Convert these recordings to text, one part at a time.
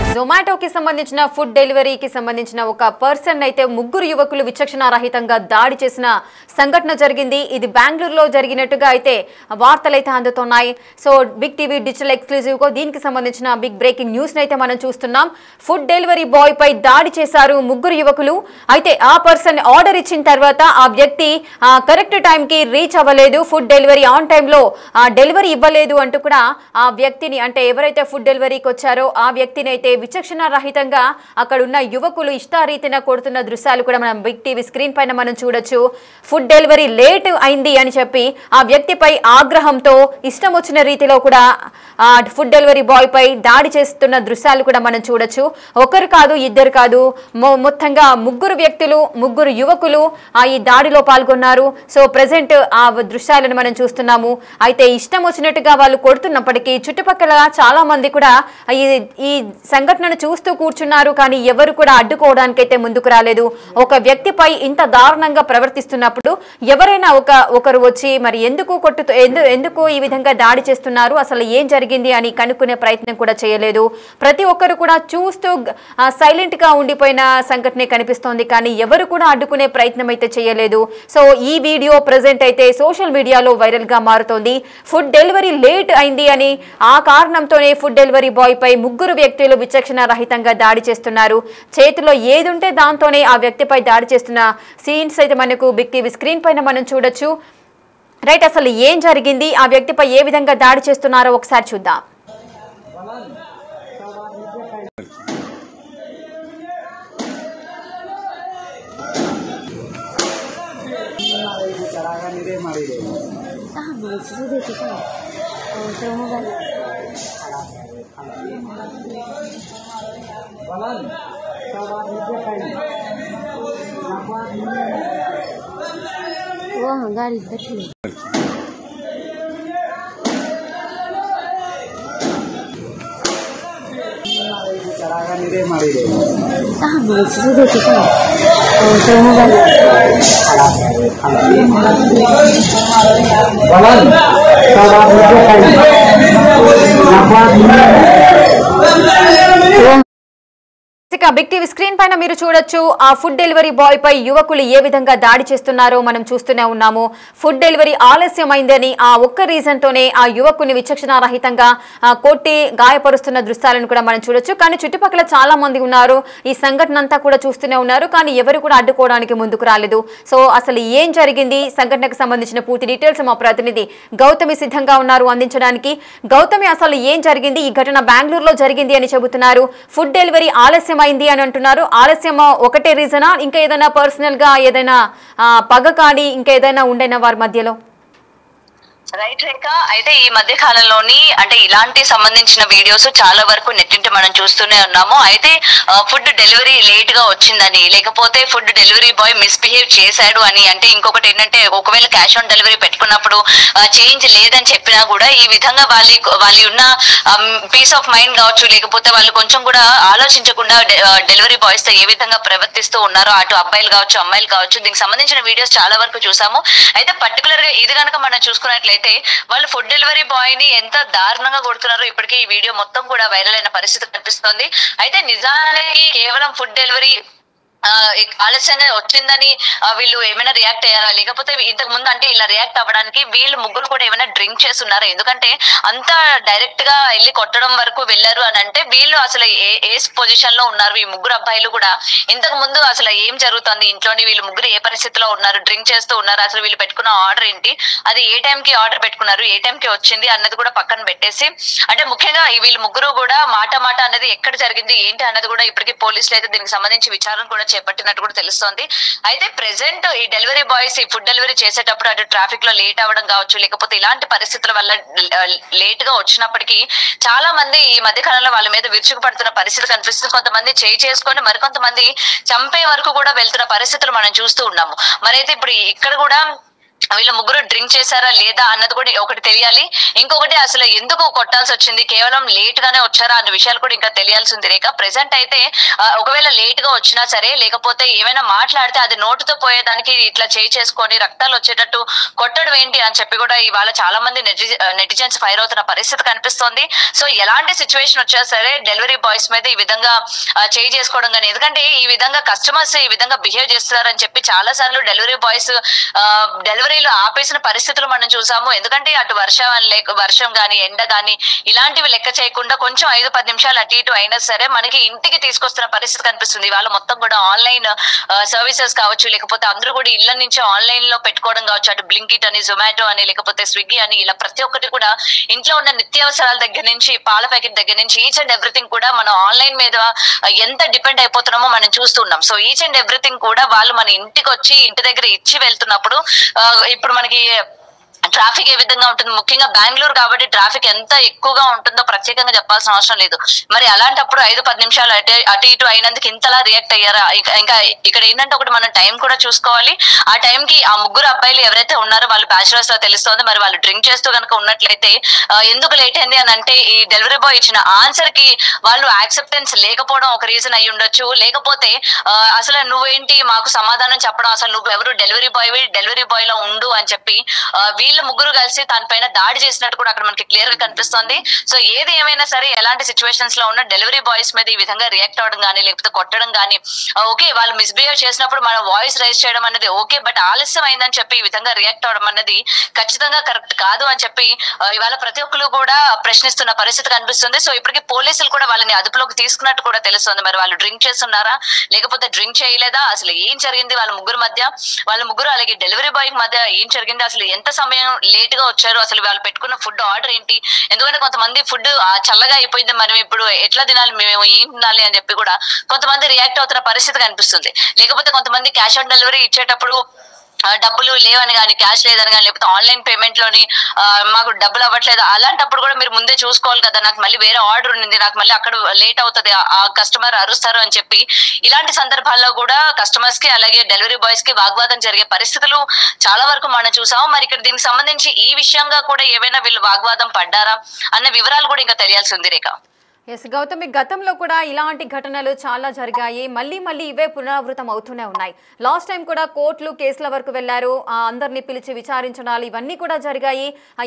జొమాటోకి సంబంధించిన ఫుడ్ డెలివరీకి సంబంధించిన ఒక పర్సన్ అయితే ముగ్గురు యువకులు విచక్షణారహితంగా దాడి చేసిన సంఘటన జరిగింది. ఇది బెంగళూరులో జరిగినట్టుగా అయితే వార్తలు అయితే అందుతున్నాయి. So big TV digital exclusive గా దీనికి సంబంధించిన బిగ్ బ్రేకింగ్ న్యూస్ అయితే మనం చూస్తున్నాం. ఫుడ్ డెలివరీ బాయ్ పై దాడి చేశారు ముగ్గురు యువకులు. అయితే ఆ పర్సన్ ఆర్డర్ ఇచ్చిన తర్వాత ఆ వ్యక్తి కరెక్ట్ టైం కి రీచ్ అవ్వలేదు, ఫుడ్ డెలివరీ ఆన్ టైమ్ లో డెలివరీ ఇవ్వలేదు అంటూ కూడా ఆ వ్యక్తిని, అంటే ఎవరైతే ఫుడ్ డెలివరీకి వచ్చారో ఆ వ్యక్తిని అయితే విచక్షణ రహితంగా అక్కడ ఉన్న యువకులు ఇష్టారీతిన కొడుతున్న దృశ్యాలు కూడా మనం బిగ్ టీవీ స్క్రీన్ పైన మనం చూడొచ్చు. ఫుడ్ డెలివరీ లేట్ అయింది అని చెప్పి ఆ వ్యక్తిపై ఆగ్రహంతో ఇష్టం వచ్చిన రీతిలో కూడా ఫుడ్ డెలివరీ బాయ్ పై దాడి చేస్తున్న దృశ్యాలు కూడా మనం చూడొచ్చు. ఒకరు కాదు, ఇద్దరు కాదు, మొత్తంగా ముగ్గురు యువకులు ఈ దాడిలో పాల్గొన్నారు. సో ప్రెసెంట్ ఆ దృశ్యాలను మనం చూస్తున్నాము. అయితే ఇష్టం వచ్చినట్టుగా వాళ్ళు కొడుతున్నప్పటికీ చుట్టుపక్కల చాలా మంది కూడా ఈ సంఘటనను చూస్తూ కూర్చున్నారు. కానీ ఎవరు కూడా అడ్డుకోవడానికైతే ముందుకు రాలేదు. ఒక వ్యక్తిపై ఇంత దారుణంగా ప్రవర్తిస్తున్నప్పుడు ఎవరైనా ఒకరు వచ్చి మరి ఎందుకు ఈ విధంగా దాడి చేస్తున్నారు, అసలు ఏం జరిగింది అని కనుక్కునే ప్రయత్నం కూడా చేయలేదు. ప్రతి ఒక్కరు కూడా చూస్తూ సైలెంట్ గా ఉండిపోయిన సంఘటనే కనిపిస్తోంది. కానీ ఎవరు కూడా అడ్డుకునే ప్రయత్నం అయితే చేయలేదు. సో ఈ వీడియో ప్రెసెంట్ అయితే సోషల్ మీడియాలో వైరల్ గా మారుతోంది. ఫుడ్ డెలివరీ లేట్ అయింది అని ఆ కారణంతోనే ఫుడ్ డెలివరీ బాయ్ పై ముగ్గురు వ్యక్తులు విచక్షణ రహితంగా దాడి చేస్తున్నారు. చేతిలో ఏదుంటే దాంతోనే ఆ వ్యక్తిపై దాడి చేస్తున్న సీన్స్ అయితే మనకు బిగ్ టీవీ స్క్రీన్ పైన మనం చూడొచ్చు. రైట్, అసలు ఏం జరిగింది, ఆ వ్యక్తిపై ఏ విధంగా దాడి చేస్తున్నారో ఒకసారి చూద్దాం. गाड़ी देखिए బిగ్ టీవీ స్క్రీన్ పైన మీరు చూడొచ్చు. ఆ ఫుడ్ డెలివరీ బాయ్ పై యువకులు ఏ విధంగా దాడి చేస్తున్నారో మనం చూస్తూనే ఉన్నాము. ఫుడ్ డెలివరీ ఆలస్యమైందని ఆ ఒక్క రీజన్ తోనే ఆ యువకుని విచక్షణారహితంగా కొట్టి గాయపరుస్తున్న దృశ్యాలను కూడా మనం చూడొచ్చు. కానీ చుట్టుపక్కల చాలా మంది ఉన్నారు, ఈ సంఘటన అంతా కూడా చూస్తూనే ఉన్నారు. కానీ ఎవరు కూడా అడ్డుకోవడానికి ముందుకు రాలేదు. సో అసలు ఏం జరిగింది, సంఘటనకు సంబంధించిన పూర్తి డీటెయిల్స్ మా ప్రతినిధి గౌతమి సిద్ధంగా ఉన్నారు అందించడానికి. గౌతమి, అసలు ఏం జరిగింది? ఈ ఘటన బెంగళూరులో జరిగింది అని చెబుతున్నారు. ఫుడ్ డెలివరీ ఆలస్యమైంది అని అంటున్నారు. ఆలస్యం ఒకటే రీజనా, ఇంకా ఏదైనా పర్సనల్ గా ఏదైనా పగ కానీ ఇంకా ఏదైనా ఉండేనా వారి మధ్యలో? రైట్ రేఖ, అయితే ఈ మధ్య కాలంలోని అంటే ఇలాంటి సంబంధించిన వీడియోస్ చాలా వరకు నెట్టింటి మనం చూస్తూనే ఉన్నాము. అయితే ఫుడ్ డెలివరీ లేట్ గా వచ్చిందని, లేకపోతే ఫుడ్ డెలివరీ బాయ్ మిస్బిహేవ్ చేశాడు అని, అంటే ఇంకొకటి ఏంటంటే ఒకవేళ క్యాష్ ఆన్ డెలివరీ పెట్టుకున్నప్పుడు చేంజ్ లేదని చెప్పినా కూడా ఈ విధంగా వాళ్ళ ఉన్న పీస్ ఆఫ్ మైండ్ కావచ్చు, లేకపోతే వాళ్ళు కొంచెం కూడా ఆలోచించకుండా డెలివరీ బాయ్స్ తో ఏ విధంగా ప్రవర్తిస్తూ ఉన్నారో, అటు అబ్బాయిలు కావచ్చు అమ్మాయిలు కావచ్చు, దీనికి సంబంధించిన వీడియోస్ చాలా వరకు చూసాము. అయితే పర్టికులర్ గా ఇది కనుక మనం చూసుకున్నట్లయితే వాళ్ళు ఫుడ్ డెలివరీ బాయ్ ని ఎంత దారుణంగా కొడుతున్నారో ఇప్పటికీ ఈ వీడియో మొత్తం కూడా వైరల్ అయిన పరిస్థితి కనిపిస్తోంది. అయితే నిజానికి కేవలం ఫుడ్ డెలివరీ ఆలస్యంగా వచ్చిందని వీళ్ళు ఏమైనా రియాక్ట్ అయ్యారా, లేకపోతే ఇంతకు ముందు అంటే ఇలా రియాక్ట్ అవ్వడానికి వీళ్ళు ముగ్గురు కూడా ఏమైనా డ్రింక్ చేస్తున్నారా? ఎందుకంటే అంత డైరెక్ట్ గా వెళ్ళి కొట్టడం వరకు వెళ్ళారు అని అంటే వీళ్ళు అసలు ఏ పొజిషన్ లో ఉన్నారు? ఈ ముగ్గురు అబ్బాయిలు కూడా ఇంతకు ముందు అసలు ఏం జరుగుతుంది ఇంట్లోని, వీళ్ళు ముగ్గురు ఏ పరిస్థితిలో ఉన్నారు, డ్రింక్ చేస్తూ ఉన్నారు, అసలు వీళ్ళు పెట్టుకున్న ఆర్డర్ ఏంటి, అది ఏ టైంకి ఆర్డర్ పెట్టుకున్నారు, ఏ టైంకి వచ్చింది అన్నది కూడా పక్కన పెట్టేసి, అంటే ముఖ్యంగా వీళ్ళు ముగ్గురు కూడా మాట అనేది ఎక్కడ జరిగింది ఏంటి అన్నది కూడా ఇప్పటికీ పోలీసులు అయితే దీనికి సంబంధించి విచారణ కూడా చేపట్టినట్టు కూడా తెలుస్తోంది. అయితే ప్రెసెంట్ ఈ డెలివరీ బాయ్స్ ఈ ఫుడ్ డెలివరీ చేసేటప్పుడు అటు ట్రాఫిక్ లో లేట్ అవ్వడం కావచ్చు, లేకపోతే ఇలాంటి పరిస్థితుల వల్ల లేట్ గా వచ్చినప్పటికీ చాలా మంది ఈ మధ్య కాలంలో వాళ్ళ మీద విరుచుకు పడుతున్న పరిస్థితి కనిపిస్తుంది. కొంతమంది చేసుకొని మరికొంతమంది చంపే వరకు కూడా వెళ్తున్న పరిస్థితులు మనం చూస్తూ ఉన్నాము. మరైతే ఇప్పుడు ఇక్కడ కూడా వీళ్ళ ముగ్గురు డ్రింక్ చేశారా లేదా అన్నది కూడా ఒకటి తెలియాలి. ఇంకొకటి అసలు ఎందుకు కొట్టాల్సి వచ్చింది, కేవలం లేట్ గానే వచ్చారా అన్న విషయాలు కూడా ఇంకా తెలియాల్సింది రేఖ. ప్రెసెంట్ అయితే ఒకవేళ లేట్ గా వచ్చినా సరే, లేకపోతే ఏమైనా మాట్లాడితే అది నోటుతో పోయేదానికి ఇట్లా చేసుకొని రక్తాలు వచ్చేటట్టు కొట్టడం ఏంటి అని చెప్పి కూడా ఇవాళ చాలా మంది నెటిజన్స్ ఫైర్ అవుతున్న పరిస్థితి కనిపిస్తోంది. సో ఎలాంటి సిచ్యువేషన్ వచ్చా సరే డెలివరీ బాయ్స్ మీద ఈ విధంగా చేసుకోవడం కానీ, ఎందుకంటే ఈ విధంగా కస్టమర్స్ ఈ విధంగా బిహేవ్ చేస్తున్నారని చెప్పి చాలా సార్లు డెలివరీ బాయ్స్ డెలివరీలో ఆపేసిన పరిస్థితులు మనం చూసాము. ఎందుకంటే అటు వర్షం గాని ఎండ గాని ఇలాంటివి లెక్క చేయకుండా కొంచెం 5-10 నిమిషాలు అటు ఇటు అయినా సరే మనకి ఇంటికి తీసుకొస్తున్న పరిస్థితి కనిపిస్తుంది. వాళ్ళ మొత్తం కూడా ఆన్లైన్ సర్వీసెస్ కావచ్చు, లేకపోతే అందరూ కూడా ఇళ్ల నుంచి ఆన్లైన్ లో పెట్టుకోవడం కావచ్చు, అటు బ్లింకిట్ అని, జొమాటో అని, లేకపోతే స్విగ్గీ అని, ఇలా ప్రతి ఒక్కటి కూడా ఇంట్లో ఉన్న నిత్యావసరాల దగ్గర నుంచి పాల ప్యాకెట్ దగ్గర నుంచి ఈచ్ అండ్ ఎవ్రీథింగ్ కూడా మనం ఆన్లైన్ మీద ఎంత డిపెండ్ అయిపోతున్నామో మనం చూస్తున్నాం. సో ఈచ్ అండ్ ఎవ్రీథింగ్ కూడా వాళ్ళు మన ఇంటికి వచ్చి ఇంటి దగ్గర ఇచ్చి వెళ్తున్నప్పుడు ఇప్పుడు మనకి ట్రాఫిక్ ఏ విధంగా ఉంటుంది, ముఖ్యంగా బెంగళూరు కాబట్టి ట్రాఫిక్ ఎంత ఎక్కువగా ఉంటుందో ప్రత్యేకంగా చెప్పాల్సిన అవసరం లేదు. మరి అలాంటప్పుడు 5-10 నిమిషాలు అటు ఇటు అయినందుకు ఇంతలా రియాక్ట్ అయ్యారా? ఇంకా ఇక్కడ ఏంటంటే ఒకటి మనం టైం కూడా చూసుకోవాలి. ఆ టైంకి ఆ ముగ్గురు అబ్బాయిలు ఎవరైతే ఉన్నారో వాళ్ళు బ్యాచులర్స్ లా తెలుస్తోంది. మరి వాళ్ళు డ్రింక్ చేస్తూ కనుక ఉన్నట్లయితే ఎందుకు లేట్ అయింది అని అంటే ఈ డెలివరీ బాయ్ ఇచ్చిన ఆన్సర్ కి వాళ్ళు యాక్సెప్టెన్స్ లేకపోవడం ఒక రీజన్ అయి ఉండొచ్చు. లేకపోతే అసలు నువ్వేంటి మాకు సమాధానం చెప్పడం, అసలు నువ్వు ఎవరు డెలివరీ బాయ్ లో ఉండు అని చెప్పి వీళ్ళు ముగ్గురు కలిసి దానిపైన దాడి చేసినట్టు కూడా అక్కడ మనకి క్లియర్ గా కనిపిస్తోంది. సో ఏది ఏమైనా సరే ఎలాంటి సిచ్యువేషన్స్ లో ఉన్న డెలివరీ బాయ్స్ మీద ఈ విధంగా రియాక్ట్ అవడం కానీ, లేకపోతే కొట్టడం కానీ ఓకే, వాళ్ళు మిస్బిహేవ్ చేసినప్పుడు మనం వాయిస్ రైజ్ చేయడం అనేది ఓకే, బట్ ఆలస్యం అయిందని చెప్పి ఈ విధంగా రియాక్ట్ అవడం అనేది ఖచ్చితంగా కరెక్ట్ కాదు అని చెప్పి ఇవాళ ప్రతి ఒక్కరు కూడా ప్రశ్నిస్తున్న పరిస్థితి కనిపిస్తుంది. సో ఇప్పటికీ పోలీసులు కూడా వాళ్ళని అదుపులోకి తీసుకున్నట్టు కూడా తెలుస్తుంది. మరి వాళ్ళు డ్రింక్ చేస్తున్నారా లేకపోతే డ్రింక్ చేయలేదా, అసలు ఏం జరిగింది వాళ్ళ ముగ్గురు అలాగే డెలివరీ బాయ్ మధ్య ఏం జరిగింది, అసలు ఎంత సమయం లేట్ గా వచ్చారు, అసలు వాళ్ళు పెట్టుకున్న ఫుడ్ ఆర్డర్ ఏంటి, ఎందుకంటే కొంతమంది ఫుడ్ చల్లగా అయిపోయింది, మనం ఇప్పుడు ఎట్లా తినాలి, మేము ఏం తినాలి అని చెప్పి కూడా కొంతమంది రియాక్ట్ అవుతున్న పరిస్థితి కనిపిస్తుంది. లేకపోతే కొంతమంది క్యాష్ ఆన్ డెలివరీ ఇచ్చేటప్పుడు డబ్బులు లేవని కానీ, క్యాష్ లేదని కానీ, లేకపోతే ఆన్లైన్ పేమెంట్ లోని మాకు డబ్బులు అవ్వట్లేదు, అలాంటప్పుడు కూడా మీరు ముందే చూసుకోవాలి కదా, నాకు మళ్ళీ వేరే ఆర్డర్ ఉంది, నాకు మళ్ళీ అక్కడ లేట్ అవుతుంది, ఆ కస్టమర్ అరుస్తారు అని చెప్పి ఇలాంటి సందర్భాల్లో కూడా కస్టమర్స్ కి అలాగే డెలివరీ బాయ్స్ కి వాగ్వాదం జరిగే పరిస్థితులు చాలా వరకు మనం చూసాము. మరి ఇక్కడ దీనికి సంబంధించి ఈ విషయంగా కూడా ఏవైనా వీళ్ళు వాగ్వాదం పడ్డారా అన్న వివరాలు కూడా ఇంకా తెలియాల్సి ఉంది రేఖ. ఎస్ గౌతమి, గతంలో కూడా ఇలాంటి ఘటనలు చాలా జరిగాయి, మళ్ళీ ఇవే పునరావృతం అవుతూనే ఉన్నాయి. లాస్ట్ టైం కూడా కోర్టులు కేసుల వరకు వెళ్లారు, అందరినీ పిలిచి విచారించడాలు ఇవన్నీ కూడా జరిగాయి.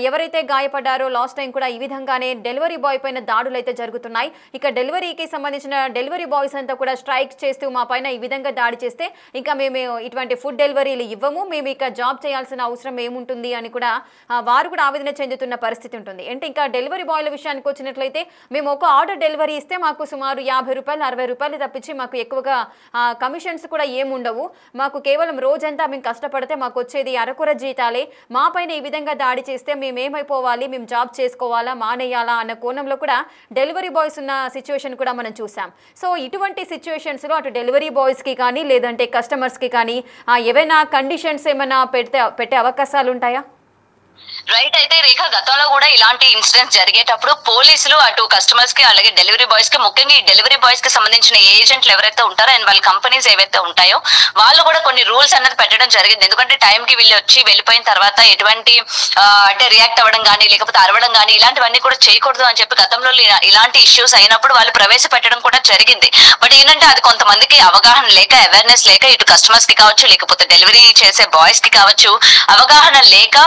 ఎవరైతే గాయపడ్డారో లాస్ట్ టైం కూడా ఈ విధంగానే డెలివరీ బాయ్ పైన దాడులు అయితే జరుగుతున్నాయి. ఇక డెలివరీకి సంబంధించిన డెలివరీ బాయ్స్ అంతా కూడా స్ట్రైక్ చేస్తూ మా పైన ఈ విధంగా దాడి చేస్తే ఇంకా మేము ఇటువంటి ఫుడ్ డెలివరీలు ఇవ్వము, మేము ఇక జాబ్ చేయాల్సిన అవసరం ఏముంటుంది అని కూడా వారు కూడా ఆవేదన చెందుతున్న పరిస్థితి ఉంటుంది. అంటే ఇంకా డెలివరీ బాయ్ల విషయానికి వచ్చినట్లయితే మేము ఒక డెలివరీ ఇస్తే మాకు సుమారు 50 రూపాయలు 60 రూపాయలు తప్పించి మాకు ఎక్కువగా కమిషన్స్ కూడా ఏముండవు, మాకు కేవలం రోజంతా మేము కష్టపడితే మాకు వచ్చేది అరకొర జీతాలే, మా పైన ఈ విధంగా దాడి చేస్తే మేమేమైపోవాలి, మేము జాబ్ చేసుకోవాలా మానేయాలా అన్న కోణంలో కూడా డెలివరీ బాయ్స్ ఉన్న సిచ్యువేషన్ కూడా మనం చూసాం. సో ఇటువంటి సిచ్యువేషన్స్లో అటు డెలివరీ బాయ్స్కి కానీ లేదంటే కస్టమర్స్కి కానీ ఏవైనా కండిషన్స్ ఏమైనా పెట్టే అవకాశాలు ఉంటాయా? రైట్. అయితే రేఖ, గతంలో కూడా ఇలాంటి ఇన్సిడెంట్స్ జరిగేటప్పుడు పోలీసులు అటు కస్టమర్స్ కి అలాగే డెలివరీ బాయ్స్ కి, ముఖ్యంగా ఈ డెలివరీ బాయ్స్ కి సంబంధించిన ఏజెంట్లు ఎవరైతే ఉంటారో అండ్ వాళ్ళ కంపెనీస్ ఏవైతే ఉంటాయో వాళ్ళు కూడా కొన్ని రూల్స్ అనేది పెట్టడం జరిగింది. ఎందుకంటే టైం కి వీళ్ళు వచ్చి వెళ్ళిపోయిన తర్వాత ఎటువంటి అంటే రియాక్ట్ అవ్వడం కానీ లేకపోతే అరవడం కానీ ఇలాంటివన్నీ కూడా చేయకూడదు అని చెప్పి గతంలో ఇలాంటి ఇష్యూస్ అయినప్పుడు వాళ్ళు ప్రవేశపెట్టడం కూడా జరిగింది. బట్ ఏంటంటే అది కొంతమందికి అవగాహన లేక, అవేర్నెస్ లేక, ఇటు కస్టమర్స్ కి కావచ్చు లేకపోతే డెలివరీ చేసే బాయ్స్ కి కావచ్చు అవగాహన లేక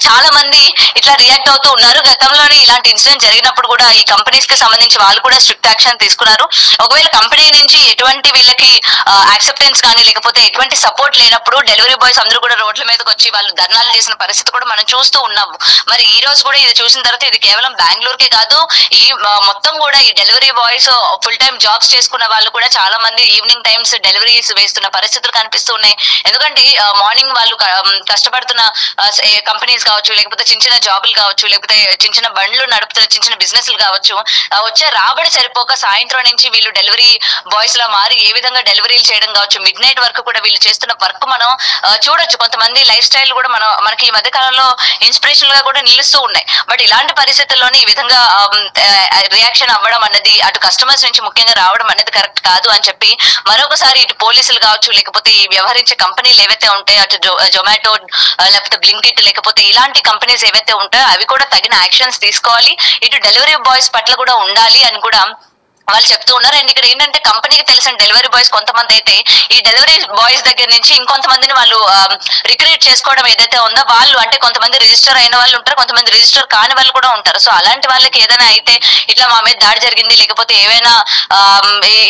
చాలా మంది ఇట్లా రియాక్ట్ అవుతూ ఉన్నారు. గతంలోనే ఇలాంటి ఇన్సిడెంట్ జరిగినప్పుడు కూడా ఈ కంపెనీస్ కి సంబంధించి వాళ్ళు కూడా స్ట్రిక్ట్ యాక్షన్ తీసుకున్నారు. ఒకవేళ కంపెనీ నుంచి ఎటువంటి వీళ్ళకి యాక్సెప్టెన్స్ కానీ లేకపోతే ఎటువంటి సపోర్ట్ లేనప్పుడు డెలివరీ బాయ్స్ అందరూ కూడా రోడ్ల మీదకి వచ్చి వాళ్ళు ధర్నాలు చేసిన పరిస్థితి కూడా మనం చూస్తూ ఉన్నాము. మరి ఈ రోజు కూడా ఇది చూసిన తర్వాత ఇది కేవలం బెంగళూరుకి కాదు, ఈ మొత్తం కూడా ఈ delivery boys full time jobs చేసుకున్న వాళ్ళు కూడా చాలా మంది ఈవినింగ్ టైమ్స్ డెలివరీస్ వేస్తున్న పరిస్థితులు కనిపిస్తూ ఉన్నాయి. ఎందుకంటే మార్నింగ్ వాళ్ళు కష్టపడుతున్న కంపెనీ కంపెనీస్ కావచ్చు, లేకపోతే చిన్న చిన్న జాబులు కావచ్చు, లేకపోతే చిన్న చిన్న బండ్లు నడుపుతున్న చిన్న చిన్న బిజినెస్లు కావచ్చు, వచ్చే రాబడి సరిపోక సాయంత్రం నుంచి వీళ్ళు డెలివరీ బాయ్స్ లా మారి ఏ విధంగా డెలివరీలు చేయడం కావచ్చు, మిడ్ నైట్ వరకు కూడా వీళ్ళు చేస్తున్న వర్క్ మనం చూడొచ్చు. కొంతమంది లైఫ్ స్టైల్ కూడా మనకి ఈ మధ్య కాలంలో ఇన్స్పిరేషనల్ గా కూడా నిలుస్తూ ఉన్నాయి. బట్ ఇలాంటి పరిస్థితుల్లోనే ఈ విధంగా రియాక్షన్ అవ్వడం అన్నది అటు కస్టమర్స్ నుంచి ముఖ్యంగా రావడం అనేది కరెక్ట్ కాదు అని చెప్పి మరొకసారి ఇటు పోలీసులు కావచ్చు, లేకపోతే ఈ వ్యవహరించే కంపెనీలు ఏవైతే ఉంటాయో అటు జొమాటో లేకపోతే బ్లింకిట్ లేకపోతే ఇలాంటి కంపెనీస్ ఏవైతే ఉంటాయో అవి కూడా తగిన యాక్షన్స్ తీసుకోవాలి. ఇటు డెలివరీ బాయ్స్ పట్ల కూడా ఉండాలి అని కూడా వాళ్ళు చెప్తూ ఉన్నారు. అండ్ ఇక్కడ ఏంటంటే కంపెనీకి తెలిసిన డెలివరీ బాయ్స్ కొంతమంది అయితే ఈ డెలివరీ బాయ్స్ దగ్గర నుంచి ఇంకొంతమందిని వాళ్ళు రిక్రూట్ చేసుకోవడం ఏదైతే ఉందో వాళ్ళు అంటే కొంతమంది రిజిస్టర్ అయిన వాళ్ళు ఉంటారు, కొంతమంది రిజిస్టర్ కాని వాళ్ళు కూడా ఉంటారు. సో అలాంటి వాళ్ళకి ఏదైనా అయితే ఇట్లా మా మీద దాడి జరిగింది లేకపోతే ఏవైనా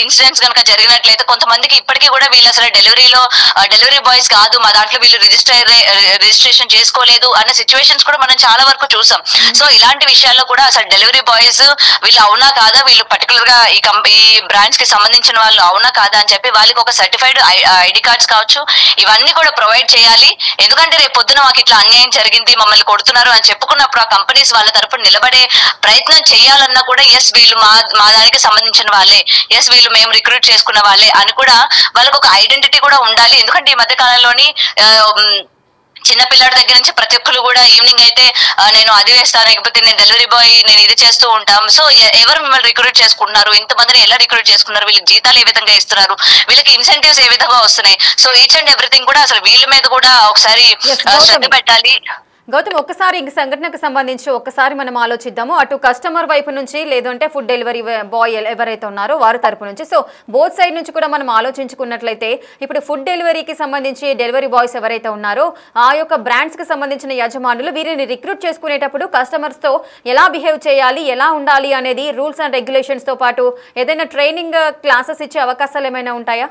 ఇన్సిడెంట్స్ కనుక జరిగినట్లయితే కొంతమందికి ఇప్పటికీ కూడా వీళ్ళు అసలు డెలివరీ బాయ్స్ కాదు, మా దాంట్లో వీళ్ళు రిజిస్ట్రేషన్ చేసుకోలేదు అన్న సిచ్యువేషన్స్ కూడా మనం చాలా వరకు చూసాం. సో ఇలాంటి విషయాల్లో కూడా అసలు డెలివరీ బాయ్స్ వీళ్ళు అవునా కాదా, వీళ్ళు పర్టికులర్ గా ఈ బ్రాంచ్ కి సంబంధించిన వాళ్ళు అవునా కాదా అని చెప్పి వాళ్ళకి ఒక సర్టిఫైడ్ ఐడి కార్డ్స్ కావచ్చు ఇవన్నీ కూడా ప్రొవైడ్ చేయాలి. ఎందుకంటే రేపు పొద్దున మాకు ఇట్లా అన్యాయం జరిగింది, మమ్మల్ని కొడుతున్నారు అని చెప్పుకున్నప్పుడు ఆ కంపెనీస్ వాళ్ళ తరపున నిలబడే ప్రయత్నం చేయాలన్నా కూడా ఎస్ వీళ్ళు మా దానికి సంబంధించిన వాళ్ళే, ఎస్ వీళ్ళు మేము రిక్రూట్ చేసుకున్న వాళ్ళే అని కూడా వాళ్ళకు ఒక ఐడెంటిటీ కూడా ఉండాలి. ఎందుకంటే ఈ మధ్య కాలంలోని చిన్నపిల్లాడి దగ్గర నుంచి ప్రతి ఒక్కరు కూడా ఈవినింగ్ అయితే నేను అది వేస్తాను, లేకపోతే నేను డెలివరీ బాయ్ నేను ఇది చేస్తూ ఉంటాం. సో ఎవరు మిమ్మల్ని రిక్రూట్ చేసుకుంటున్నారు, ఇంతమందిని ఎలా రిక్రూట్ చేసుకున్నారు, వీళ్ళకి జీతాలు ఏ విధంగా ఇస్తున్నారు, వీళ్ళకి ఇన్సెంటివ్స్ ఏ విధంగా వస్తున్నాయి. సో ఈచ్ అండ్ ఎవ్రీథింగ్ కూడా అసలు వీళ్ళ మీద కూడా ఒకసారి శ్రద్ధ పెట్టాలి. గౌతమ్, ఒక్కసారి ఈ సంఘటనకు సంబంధించి ఒక్కసారి మనం ఆలోచిద్దాము. అటు కస్టమర్ వైపు నుంచి లేదంటే ఫుడ్ డెలివరీ బాయ్ ఎవరైతే ఉన్నారో వారి తరపు నుంచి, సో బోత్ సైడ్ నుంచి కూడా మనం ఆలోచించుకున్నట్లయితే ఇప్పుడు ఫుడ్ డెలివరీకి సంబంధించి డెలివరీ బాయ్స్ ఎవరైతే ఉన్నారో ఆ యొక్క బ్రాండ్స్కి సంబంధించిన యజమానులు వీరిని రిక్రూట్ చేసుకునేటప్పుడు కస్టమర్స్తో ఎలా బిహేవ్ చేయాలి, ఎలా ఉండాలి అనేది రూల్స్ అండ్ రెగ్యులేషన్స్తో పాటు ఏదైనా ట్రైనింగ్ క్లాసెస్ ఇచ్చే అవకాశాలు ఏమైనా ఉంటాయా?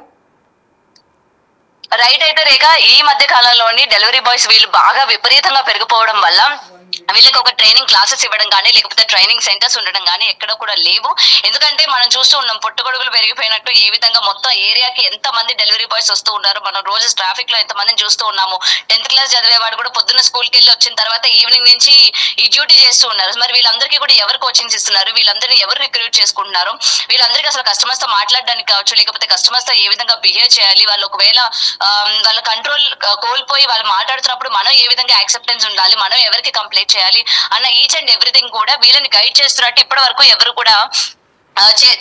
రైట్ అయితే రేఖ, ఈ మధ్య కాలంలోని డెలివరీ బాయ్స్ వీళ్ళు బాగా విపరీతంగా పెరిగిపోవడం వల్ల వీళ్ళకి ఒక ట్రైనింగ్ క్లాసెస్ ఇవ్వడం కానీ లేకపోతే ట్రైనింగ్ సెంటర్స్ ఉండడం కానీ ఎక్కడ కూడా లేవు. ఎందుకంటే మనం చూస్తూ ఉన్నాం పుట్టుగొడుగులు పెరిగిపోయినట్టు ఏ విధంగా మొత్తం ఏరియాకి ఎంత మంది డెలివరీ బాయ్స్ వస్తూ ఉన్నారు. మనం రోజు ట్రాఫిక్ లో ఎంత మందిని చూస్తూ ఉన్నాము. 10th క్లాస్ చదివేవాడు కూడా పొద్దున్న స్కూల్కి వెళ్ళి వచ్చిన తర్వాత ఈవినింగ్ నుంచి ఈ డ్యూటీ చేస్తూ ఉన్నారు. మరి వీళ్ళందరికీ కూడా ఎవరు కోచింగ్స్ ఇస్తున్నారు, వీళ్ళందరినీ ఎవరు రిక్రూట్ చేసుకుంటున్నారు, వీళ్ళందరికీ అసలు కస్టమర్స్ తో మాట్లాడడానికి కావచ్చు లేకపోతే కస్టమర్స్ తో ఏ విధంగా బిహేవ్ చేయాలి, వాళ్ళు ఒకవేళ వాళ్ళ కంట్రోల్ కోల్పోయి వాళ్ళు మాట్లాడుతున్నప్పుడు మనం ఏ విధంగా యాక్సెప్టెన్స్ ఉండాలి, మనం ఎవరికి కంప్లైంట్ చేయాలి అన్న ఈచ్ అండ్ ఎవ్రీథింగ్ కూడా వీళ్ళని గైడ్ చేస్తున్నట్టు ఇప్పటి వరకు ఎవరు కూడా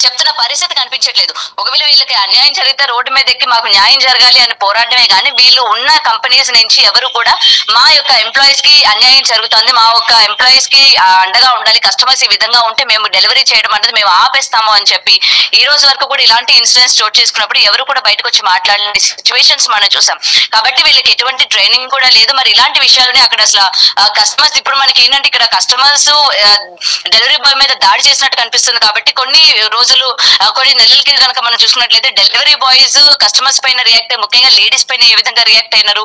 చెప్తున్న పరిస్థితి కనిపించట్లేదు. ఒకవేళ వీళ్ళకి అన్యాయం జరిగితే రోడ్డు మీద ఎక్కి మాకు న్యాయం జరగాలి అని పోరాటమే కానీ వీళ్ళు ఉన్న కంపెనీస్ నుంచి ఎవరు కూడా మా యొక్క ఎంప్లాయీస్ కి అన్యాయం జరుగుతుంది, మా యొక్క ఎంప్లాయీస్ కి అండగా ఉండాలి, కస్టమర్స్ ఈ విధంగా ఉంటే మేము డెలివరీ చేయడం అనేది మేము ఆపేస్తాము అని చెప్పి ఈ రోజు వరకు కూడా ఇలాంటి ఇన్సిడెంట్స్ చోటు చేసుకున్నప్పుడు ఎవరు కూడా బయటకు వచ్చి మాట్లాడలేని సిచ్యువేషన్స్ మనం చూసాం. కాబట్టి వీళ్ళకి ఎటువంటి ట్రైనింగ్ కూడా లేదు. మరి ఇలాంటి విషయాలని అక్కడ అసలు కస్టమర్స్ ఇప్పుడు మనకి ఏంటంటే ఇక్కడ కస్టమర్స్ డెలివరీ బాయ్ మీద దాడి చేసినట్టు కనిపిస్తుంది. కాబట్టి కొన్ని నెలల కింద కనుక మనం చూసుకున్నట్లయితే డెలివరీ బాయ్స్ కస్టమర్స్ పైన రియాక్ట్ అయ్యి ముఖ్యంగా లేడీస్ పైన ఏ విధంగా రియాక్ట్ అయినారు,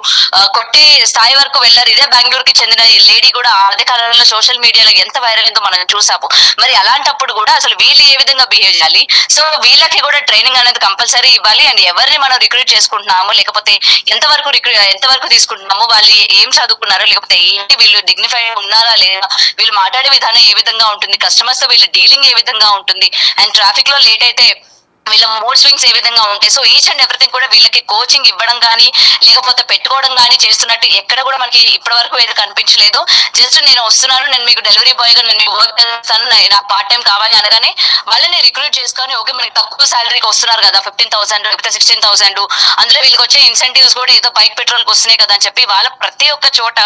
కొట్టే స్థాయి వరకు వెళ్లారు. ఇదే బెంగళూరుకి చెందిన లేడీ కూడా అదే కాలంలో సోషల్ మీడియాలో ఎంత వైరల్ అయిందో మనం చూసాము. మరి అలాంటప్పుడు కూడా అసలు వీళ్ళు ఏ విధంగా బిహేవ్ చేయాలి, సో వీళ్ళకి కూడా ట్రైనింగ్ అనేది కంపల్సరీ ఇవ్వాలి. అండ్ ఎవరిని మనం రిక్రూట్ చేసుకుంటున్నాము లేకపోతే ఎంతవరకు తీసుకుంటున్నాము, వాళ్ళు ఏం చదువుకున్నారో లేకపోతే ఏంటి, వీళ్ళు డిగ్నిఫైడ్ ఉన్నారా లేదా, వీళ్ళు మాట్లాడే విధానం ఏ విధంగా ఉంటుంది, కస్టమర్స్ తో వీళ్ళ డీలింగ్ ఏ విధంగా ఉంటుంది, అండ్ ట్రాఫిక్ లో లేట్ అయితే వీళ్ళ మూడ్ స్వింగ్స్ ఏ విధంగా ఉంటాయి. సో ఈచ్ అండ్ ఎవ్రీథింగ్ కూడా వీళ్ళకి కోచింగ్ ఇవ్వడం కానీ లేకపోతే పెట్టుకోవడం కానీ చేస్తున్నట్టు ఎక్కడ కూడా మనకి ఇప్పటి వరకు ఏది కనిపించలేదు. జస్ట్ నేను వస్తున్నాను, నేను మీకు డెలివరీ బాయ్ గా నేను వర్క్ చేస్తాను, నాకు పార్ట్ టైం కావాలి అనగానే వాళ్ళని రిక్రూట్ చేసుకొని ఓకే మనకి తక్కువ శాలరీకి వస్తున్నారు కదా 15,000 లేకపోతే 16,000, అందులో వీళ్ళకి వచ్చే ఇన్సెంటివ్స్ కూడా ఏదో బైక్ పెట్రోల్ కి వస్తున్నాయి కదా అని చెప్పి వాళ్ళ ప్రతి ఒక్క చోట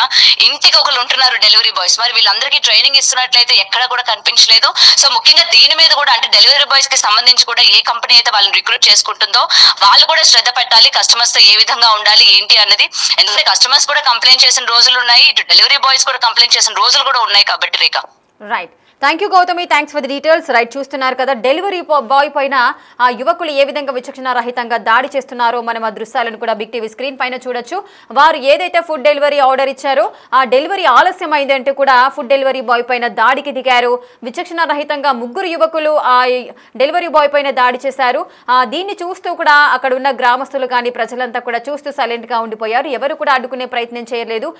ఇంటికి ఒకరు ఉంటున్నారు డెలివరీ బాయ్స్. మరి వీళ్ళందరికీ ట్రైనింగ్ ఇస్తున్నట్లయితే ఎక్కడ కూడా కనిపించలేదు. సో ముఖ్యంగా దీని మీద కూడా అంటే డెలివరీ బాయ్స్ కి సంబంధించి కూడా ఏ కంపెనీ అయితే వాళ్ళని రిక్రూట్ చేసుకుంటుందో వాళ్ళు కూడా శ్రద్ధ పెట్టాలి, కస్టమర్స్ తో ఏ విధంగా ఉండాలి ఏంటి అన్నది. ఎందుకంటే కస్టమర్స్ కూడా కంప్లైంట్ చేసిన రోజులు ఉన్నాయి, ఇటు డెలివరీ బాయ్స్ కూడా కంప్లైంట్ చేసిన రోజులు కూడా ఉన్నాయి. కాబట్టి Rekha right. Thank you Gautami, thanks for the details. Right, చూస్తున్నారు కదా డెలివరీ బాయ్ పైన ఆ యువకులు ఏ విధంగా విచక్షణ రహితంగా దాడి చేస్తున్నారో మనం ఆ దృశ్యాలను కూడా బిగ్ టీవీ స్క్రీన్ పైన చూడొచ్చు. వారు ఏదైతే ఫుడ్ డెలివరీ ఆర్డర్ ఇచ్చారో ఆ డెలివరీ ఆలస్యం అయిందంటూ కూడా ఫుడ్ డెలివరీ బాయ్ పైన దాడికి దిగారు. విచక్షణ రహితంగా ముగ్గురు యువకులు ఆ డెలివరీ బాయ్ పైన దాడి చేశారు. దీన్ని చూస్తూ కూడా అక్కడ ఉన్న గ్రామస్తులు కానీ ప్రజలంతా కూడా చూస్తూ సైలెంట్ గా ఉండిపోయారు. ఎవరు కూడా అడ్డుకునే ప్రయత్నం చేయలేదు.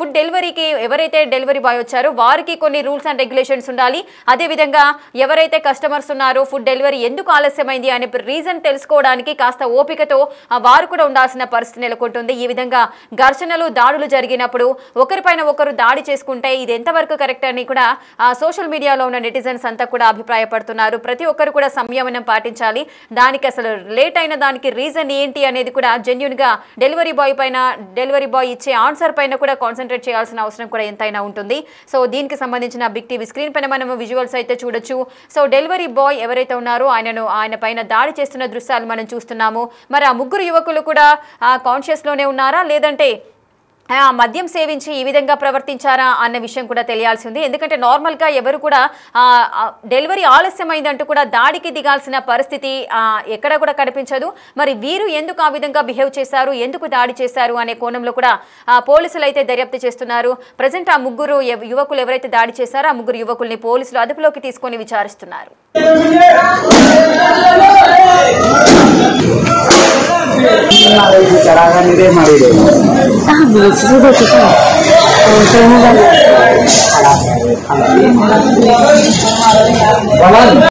ఫుడ్ డెలివరీకి ఎవరైతే డెలివరీ బాయ్ వచ్చారో వారికి కొన్ని రూల్స్ అండ్ రెగ్యులేషన్స్ ఉండాలి. అదే విధంగా ఎవరైతే కస్టమర్స్ ఉన్నారో ఫుడ్ డెలివరీ ఎందుకు ఆలస్యమైంది అనే రీజన్ తెలుసుకోవడానికి కాస్త ఓపికతో వారు కూడా ఉండాల్సిన పరిస్థితి నెలకొంటుంది. ఈ విధంగా ఘర్షణలు దాడులు జరిగినప్పుడు ఒకరిపైన ఒకరు దాడి చేసుకుంటే ఇది ఎంతవరకు కరెక్ట్ అని కూడా సోషల్ మీడియాలో ఉన్న నెటిజన్స్ అంతా కూడా అభిప్రాయపడుతున్నారు. ప్రతి ఒక్కరు కూడా సంయమనం పాటించాలి. దానికి అసలు లేట్ అయిన దానికి రీజన్ ఏంటి అనేది కూడా జెన్యూన్ గా డెలివరీ బాయ్ ఇచ్చే ఆన్సర్ పైన కూడా కాన్సన్ట్రేట్ చేయాల్సిన అవసరం కూడా ఎంతైనా ఉంటుంది. సో దీనికి సంబంధించిన బిగ్ టీవీ స్క్రీన్ పైన మనం విజువల్స్ అయితే చూడొచ్చు. సో డెలివరీ బాయ్ ఎవరైతే ఉన్నారో ఆయన పైన దాడి చేస్తున్న దృశ్యాలు మనం చూస్తున్నాము. మరి ఆ ముగ్గురు యువకులు కూడా కాన్షియస్ లోనే ఉన్నారా లేదంటే మద్యం సేవించి ఈ విధంగా ప్రవర్తించారా అన్న విషయం కూడా తెలియాల్సి ఉంది. ఎందుకంటే నార్మల్గా ఎవరు కూడా డెలివరీ ఆలస్యమైందంటూ కూడా దాడికి దిగాల్సిన పరిస్థితి ఎక్కడ కూడా కనిపించదు. మరి వీరు ఎందుకు ఆ విధంగా బిహేవ్ చేశారు, ఎందుకు దాడి చేశారు అనే కోణంలో కూడా పోలీసులు అయితే దర్యాప్తు చేస్తున్నారు. ప్రజెంట్ ఆ ముగ్గురు యువకులు ఎవరైతే దాడి చేశారో ఆ ముగ్గురు యువకుల్ని పోలీసులు అదుపులోకి తీసుకొని విచారిస్తున్నారు.